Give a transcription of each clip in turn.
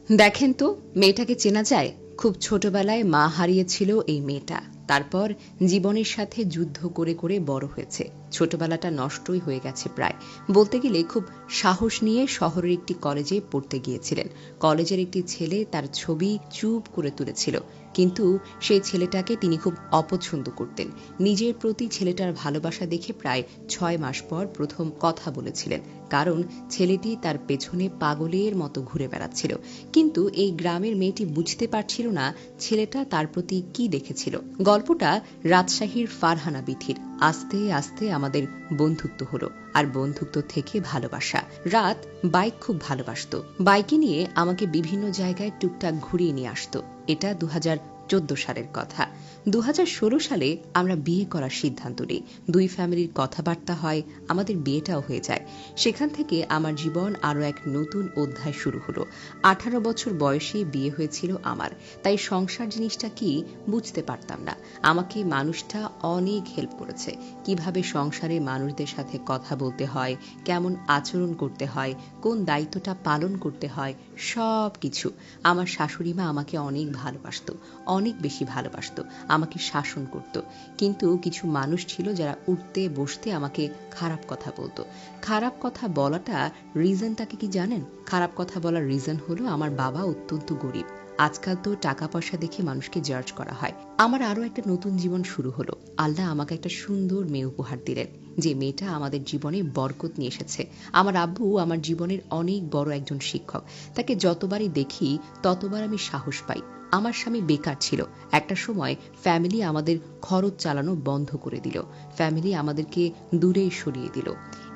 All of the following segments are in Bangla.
দেখেন তো, মেয়েটাকে চেনা যায়? খুব ছোটবেলায় মা হারিয়েছিল এই মেয়েটা। তারপর জীবনের সাথে যুদ্ধ করে করে বড় হয়েছে। ছোটবেলাটা নষ্টই হয়ে গেছে প্রায়। বলতে গেলে খুব সাহস নিয়ে শহরের একটি কলেজে পড়তে গিয়েছিলেন। কলেজের একটি ছেলে তার ছবি চুপ করে তুলেছিল, কিন্তু সেই ছেলেটাকে তিনি খুব অপছন্দ করতেন। নিজের প্রতি ছেলেটার ভালোবাসা দেখে প্রায় ৬ মাস পর প্রথম কথা বলেছিলেন, কারণ ছেলেটি তার পেছনে পাগলের মতো ঘুরে বেড়াচ্ছিল। কিন্তু এই গ্রামের মেয়েটি বুঝতে পারছিল না ছেলেটা তার প্রতি কি দেখেছিল। গল্পটা রাজশাহীর ফারহানা বিথির। আস্তে আস্তে আমাদের বন্ধুত্ব হলো, আর বন্ধুত্ব থেকে ভালোবাসা। রাত বাইক খুব ভালোবাসতো। বাইকে নিয়ে আমাকে বিভিন্ন জায়গায় টুকটাক ঘুরিয়ে নিয়ে আসতো। এটা 2014 সালের কথা। 2016 সালে আমরা বিয়ে করার সিদ্ধান্ত নিই। দুই ফ্যামিলির কথাবার্তা হয়, আমাদের বিয়েটাও হয়ে যায়। সেখান থেকে আমার জীবন আরো এক নতুন অধ্যায় শুরু হলো। 18 বছর বয়সে বিয়ে হয়েছিল আমার, তাই সংসার জিনিসটা কি বুঝতে পারতাম না। আমাকে মানুষটা অনেক হেল্প করেছে, কিভাবে সংসারে মানুষদের সাথে কথা বলতে হয়, কেমন আচরণ করতে হয়, কোন দায়িত্বটা পালন করতে হয়, সব কিছু। আমার শাশুড়ি মা আমাকে অনেক ভালোবাসতো, অনেক বেশি ভালোবাসতো, আমাকে শাসন করত। কিন্তু কিছু মানুষ ছিল যারা উঠতে বসতে আমাকে খারাপ কথা বলতো। খারাপ কথা বলাটা রিজনটাকে কি জানেন? খারাপ কথা বলার রিজন হলো আমার বাবা অত্যন্ত গরিব। আজকাল তো টাকা পয়সা দেখে মানুষকে জাজ করা হয়। আমার আরো একটা নতুন জীবন শুরু হলো। আল্লাহ আমাকে একটা সুন্দর মেয়ে উপহার দিলেন, যে মেয়েটা আমাদের জীবনে বরকত নিয়ে এসেছে। আমার আব্বু আমার জীবনের অনেক বড় একজন শিক্ষক। তাকে যতবারই দেখি ততবার আমি সাহস পাই। আমার স্বামী বেকার ছিল। একটা সময় ফ্যামিলি আমাদের খরচ চালানো বন্ধ করে দিল। ফ্যামিলি আমাদেরকে দূরে সরিয়ে দিল।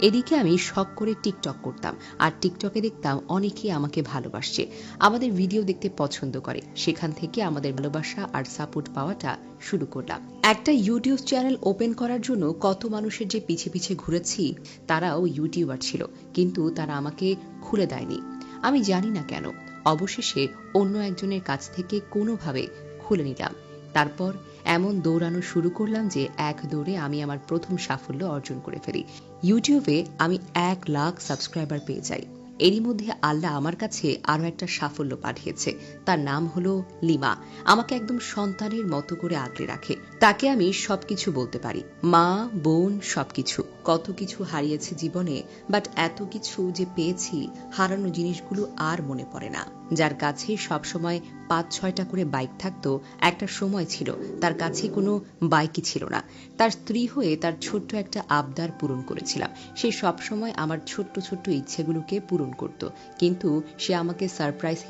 এদিকে আমি শখ করে টিকটক করতাম, আর টিকটকে দেখতাম অনেকেই আমাকে ভালোবাসছে, আমাদের ভিডিও দেখতে পছন্দ করে। সেখান থেকে আমাদের ভালোবাসা আর সাপোর্ট পাওয়াটা শুরু করলাম। একটা ইউটিউব চ্যানেল ওপেন করার জন্য কত মানুষের যে পিছে পিছে ঘুরেছি। তারাও ইউটিউবার ছিল, কিন্তু তারা আমাকে খুলে দেয়নি। আমি জানি না কেন। অবশেষে অন্য একজনের কাছ থেকে কোনোভাবে খুলে নিলাম। তারপর এমন দৌড়ানো শুরু করলাম যে এক দৌড়ে আমি আমার প্রথম সাফল্য অর্জন করে ফেলি। ইউটিউবে আমি 1 লাখ সাবস্ক্রাইবার পেয়ে যাই। এরই মধ্যে আল্লাহ আমার কাছে আরো একটা সাফল্য পাঠিয়েছে। তার নাম হলো লিমা। আমাকে একদম সন্তানের মতো করে আগলে রাখে। তাকে আমি সবকিছু বলতে পারি, মা, বোন, সবকিছু। কত কিছু হারিয়েছে জীবনে, বাট এত কিছু যে পেয়েছি, হারানো জিনিসগুলো আর মনে পড়ে না। যার কাছে সবসময় 5-6টা করে বাইক থাকতো, একটা সময় ছিল তার কাছে কোনো বাইকই ছিল না। তার স্ত্রী হয়ে তার ছোট্ট একটা আবদার পূরণ করেছিলাম। সে সবসময় আমার ছোট্ট ছোট্ট ইচ্ছেগুলোকে পূরণ করত, কিন্তু সে আমাকে সারপ্রাইজ